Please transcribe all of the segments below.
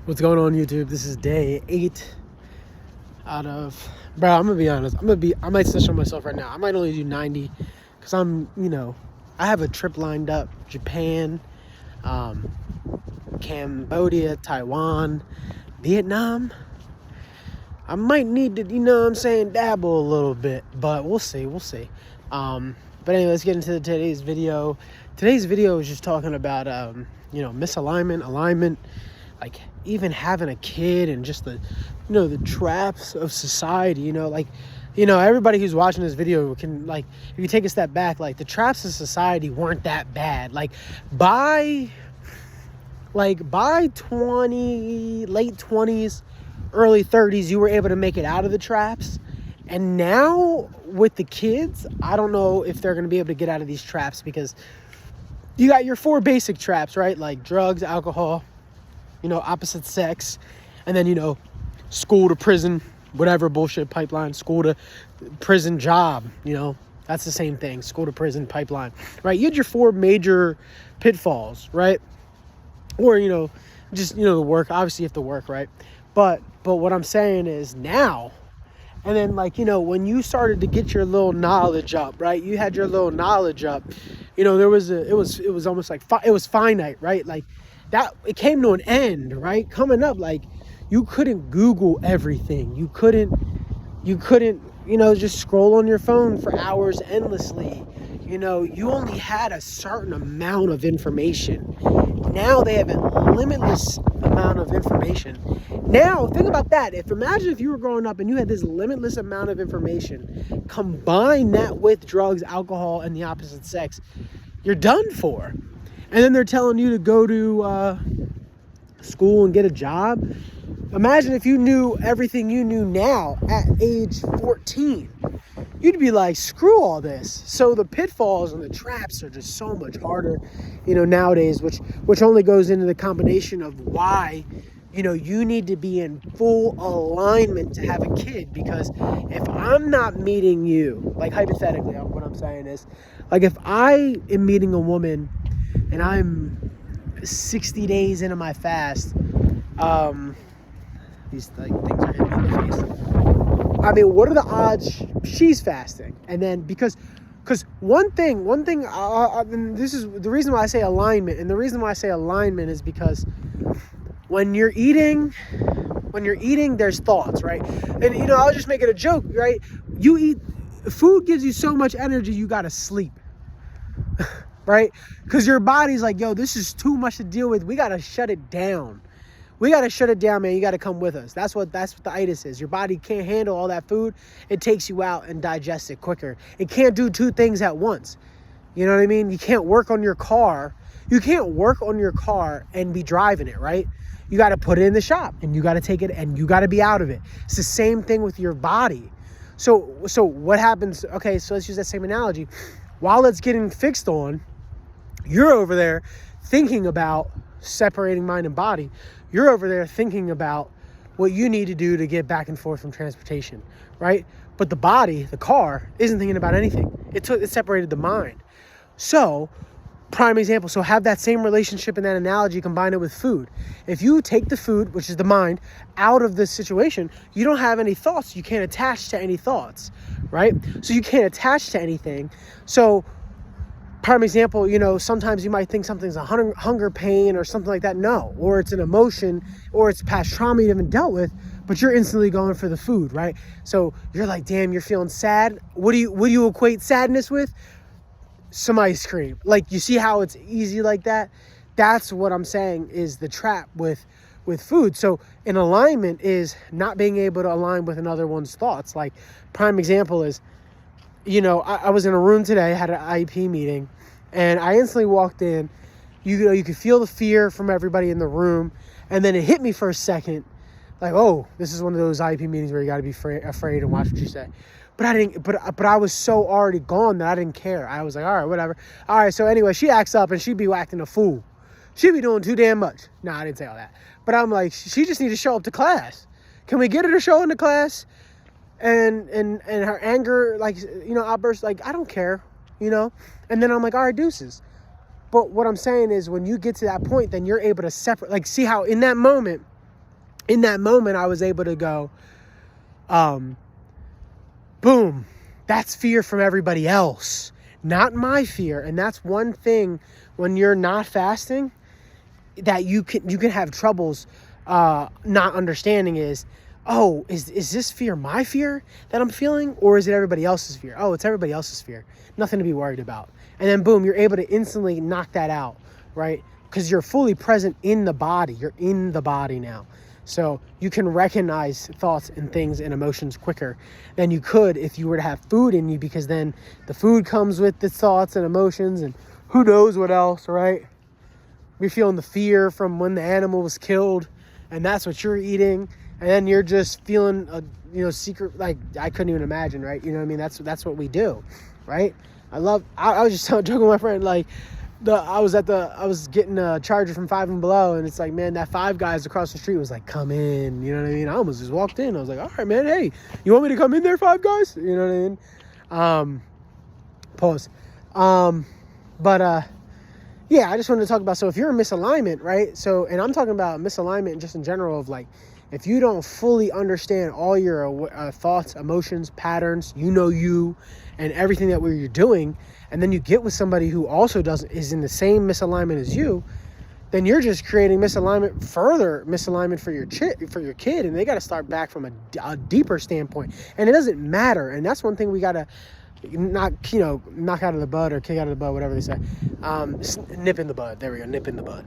What's going on, YouTube? This is day 8 out of, bro, I'm gonna be honest. I might snitch on myself right now. I might only do 90 because I have a trip lined up. Japan, Cambodia, Taiwan, Vietnam. I might need to, dabble a little bit, but we'll see. But anyway, let's get into today's video. Today's video is just talking about, misalignment, alignment, like even having a kid and just the traps of society, everybody who's watching this video can, if you take a step back, the traps of society weren't that bad. By 20, late 20s, early 30s, you were able to make it out of the traps. And now with the kids, I don't know if they're going to be able to get out of these traps, because you got your 4 basic traps, right? Like drugs, alcohol, opposite sex, and then, school to prison, whatever bullshit pipeline, school to prison, job, that's the same thing, school to prison pipeline, right? You had your 4 major pitfalls, right? Or, the work, obviously you have to work, right? But what I'm saying is now, and then when you started to get your little knowledge up, right? You had your little knowledge up, it was almost like, it was finite, right? That it came to an end, right? Coming up, you couldn't Google everything. You couldn't, just scroll on your phone for hours endlessly. You only had a certain amount of information. Now they have a limitless amount of information. Now, think about that. Imagine if you were growing up and you had this limitless amount of information, combine that with drugs, alcohol, and the opposite sex, you're done for. And then they're telling you to go to school and get a job. Imagine if you knew everything you knew now at age 14. You'd be like, screw all this. So the pitfalls and the traps are just so much harder, nowadays, which only goes into the combination of why, you need to be in full alignment to have a kid. Because if I'm not meeting you, hypothetically, what I'm saying is, if I am meeting a woman and I'm 60 days into my fast, these things are hitting me in the face. I mean, what are the odds she's fasting? And then because one thing, this is the reason why I say alignment, and the reason why I say alignment is because when you're eating, there's thoughts, right? And I was just making a joke, right? You eat, food gives you so much energy, you gotta sleep. Right? Because your body's like, yo, this is too much to deal with. We got to shut it down. We got to shut it down, man. You got to come with us. That's what the itis is. Your body can't handle all that food. It takes you out and digests it quicker. It can't do 2 things at once. You know what I mean? You can't work on your car. You can't work on your car and be driving it, right? You got to put it in the shop and you got to take it and you got to be out of it. It's the same thing with your body. So what happens? Okay, so let's use that same analogy. While it's getting fixed on, you're over there thinking about separating mind and body. You're over there thinking about what you need to do to get back and forth from transportation, right? But the body, the car, isn't thinking about anything. It separated the mind. So, prime example, so have that same relationship and that analogy, combine it with food. If you take the food, which is the mind, out of this situation, you don't have any thoughts. You can't attach to any thoughts, right? So you can't attach to anything. So, prime example, sometimes you might think something's a hunger pain or something like that. No, or it's an emotion, or it's past trauma you haven't dealt with, but you're instantly going for the food, right? So you're like, damn, you're feeling sad. What do you equate sadness with? Some ice cream. You see how it's easy like that? That's what I'm saying is the trap with food. So an alignment is not being able to align with another one's thoughts. Prime example is, I was in a room today, had an IEP meeting, and I instantly walked in. You could feel the fear from everybody in the room, and then it hit me for a second, oh, this is one of those IEP meetings where you got to be afraid and watch what you say. But I didn't. But I was so already gone that I didn't care. I was like, all right, whatever. All right. So anyway, she acts up and she be acting a fool. She be doing too damn much. Nah, I didn't say all that. But I'm like, she just need to show up to class. Can we get her to show into class? And her anger, outbursts, I don't care, and then I'm like, all right, deuces. But what I'm saying is when you get to that point, then you're able to separate, see how in that moment, in that moment, I was able to go, boom, that's fear from everybody else, not my fear. And that's one thing when you're not fasting that you can have troubles not understanding is, oh, is this fear my fear that I'm feeling, or is it everybody else's fear? Oh, it's everybody else's fear. Nothing to be worried about. And then boom, you're able to instantly knock that out, right? Because you're fully present in the body. You're in the body now. So you can recognize thoughts and things and emotions quicker than you could if you were to have food in you, because then the food comes with the thoughts and emotions and who knows what else, right? You're feeling the fear from when the animal was killed, and that's what you're eating. And then you're just feeling a secret, like I couldn't even imagine, right? You know what I mean? That's what we do, right? I was just joking with my friend, like I was getting a charger from Five and Below, and it's like, man, that Five Guys across the street was like, come in, you know what I mean? I almost just walked in. I was like, all right, man, hey, you want me to come in there, Five Guys? You know what I mean? Pause. Yeah, I just wanted to talk about, so if you're in misalignment, right? So, and I'm talking about misalignment just in general of like, if you don't fully understand all your thoughts, emotions, patterns, you, and everything that you're doing, and then you get with somebody who also is in the same misalignment as you, then you're just creating further misalignment for your kid, and they got to start back from a deeper standpoint. And it doesn't matter, and that's one thing we got to knock out of the bud or kick out of the bud, whatever they say. Nip in the bud. There we go. Nip in the bud.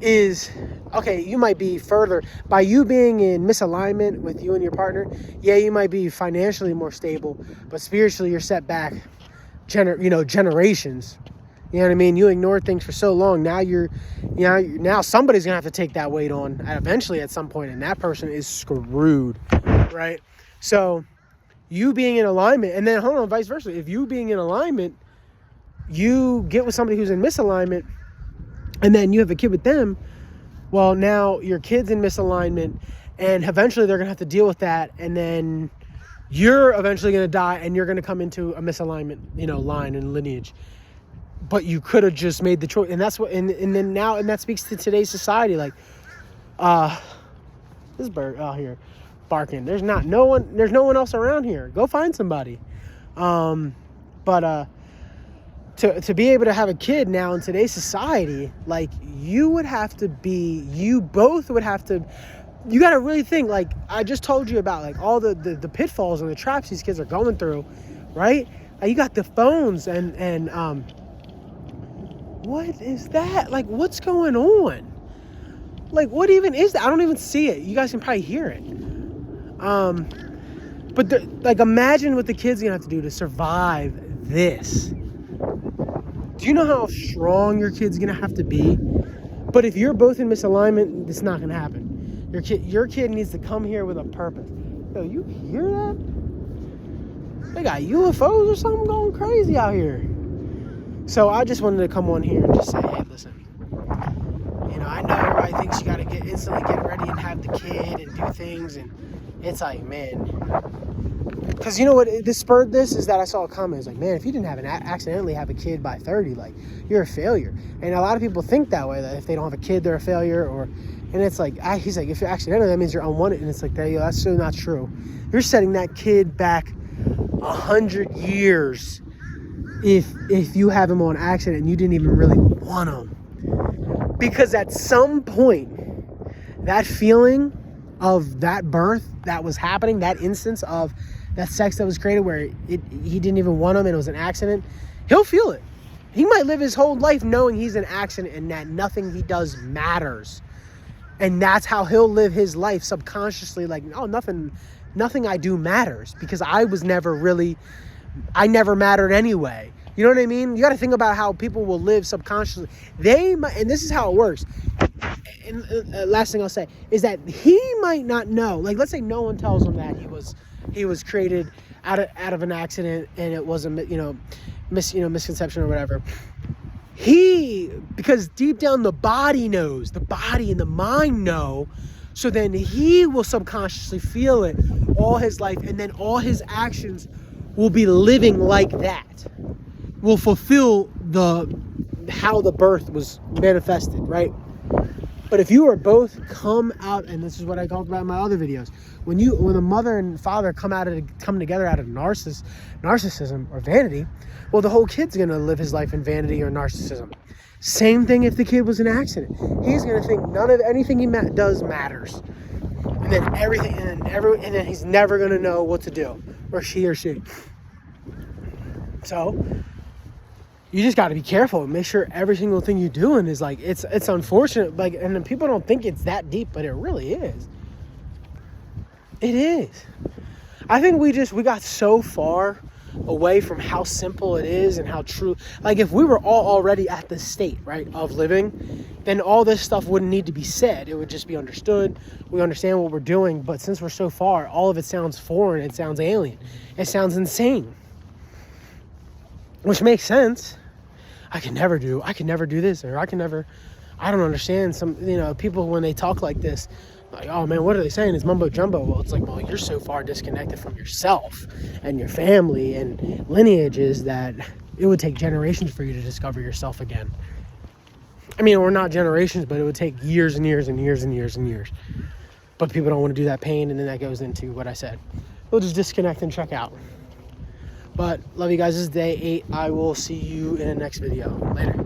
Is, okay, you might be further by you being in misalignment with you and your partner. Yeah, you might be financially more stable, but spiritually you're set back generations. You know what I mean? You ignored things for so long. Now now somebody's gonna have to take that weight on eventually at some point, and that person is screwed, right? So you being in alignment, and then hold on, vice versa. If you being in alignment, you get with somebody who's in misalignment, and then you have a kid with them, well, now your kid's in misalignment, and eventually they're going to have to deal with that, and then you're eventually going to die, and you're going to come into a misalignment, line and lineage. But you could have just made the choice, and that's what, and then now, and that speaks to today's society, like, this bird out here barking. There's no one else around here. Go find somebody. To be able to have a kid now in today's society, like you both would have to, you got to really think, like I just told you about, like all the pitfalls and the traps these kids are going through, right? You got the phones and what is that? Like, what's going on? Like, what even is that? I don't even see it. You guys can probably hear it. But imagine what the kid's gonna have to do to survive this. Do you know how strong your kid's gonna have to be? But if you're both in misalignment, it's not gonna happen. Your kid needs to come here with a purpose. Yo, you hear that? They got UFOs or something going crazy out here. So I just wanted to come on here and just say, hey, listen. I know everybody thinks you gotta instantly get ready and have the kid and do things, and it's like, man. Because you know what this spurred this is that I saw a comment. It's like, man, if you didn't accidentally have a kid by 30, like, you're a failure. And a lot of people think that way, that if they don't have a kid, they're a failure. And it's like, he's like, if you're accidental, that means you're unwanted. And it's like, that's so not true. You're setting that kid back 100 years if you have him on accident and you didn't even really want him. Because at some point, that feeling of that birth that was happening, that instance of that sex that was created where he didn't even want him and it was an accident, he'll feel it. He might live his whole life knowing he's an accident and that nothing he does matters. And that's how he'll live his life subconsciously, like, oh, nothing I do matters, because I never mattered anyway. You know what I mean? You got to think about how people will live subconsciously. And this is how it works. And last thing I'll say is that he might not know. Like, let's say no one tells him that he was created out of an accident and it was a misconception or whatever. Because deep down the body knows, the body and the mind know. So then he will subconsciously feel it all his life, and then all his actions will be living like that. Will fulfill how the birth was manifested, right? But if you are both come out, and this is what I talked about in my other videos, when the mother and father come together out of narcissism or vanity, well, the whole kid's gonna live his life in vanity or narcissism. Same thing if the kid was in an accident. He's gonna think none of anything he does matters, and then and then he's never gonna know what to do, or she. So you just got to be careful and make sure every single thing you're doing is like, it's unfortunate, like, and then people don't think it's that deep, but it really is. It is. I think we got so far away from how simple it is and how true, like, if we were all already at the state, right, of living, then all this stuff wouldn't need to be said. It would just be understood. We understand what we're doing, but since we're so far, all of it sounds foreign. It sounds alien. It sounds insane, which makes sense. I can never do this, or I don't understand some, people when they talk like this, like, oh man, what are they saying? It's mumbo jumbo. Well, it's like, well, you're so far disconnected from yourself and your family and lineages that it would take generations for you to discover yourself again. I mean, or not generations, but it would take years and years and years and years and years. But people don't want to do that pain, and then that goes into what I said. We'll just disconnect and check out. But love you guys. This is day 8. I will see you in the next video. Later.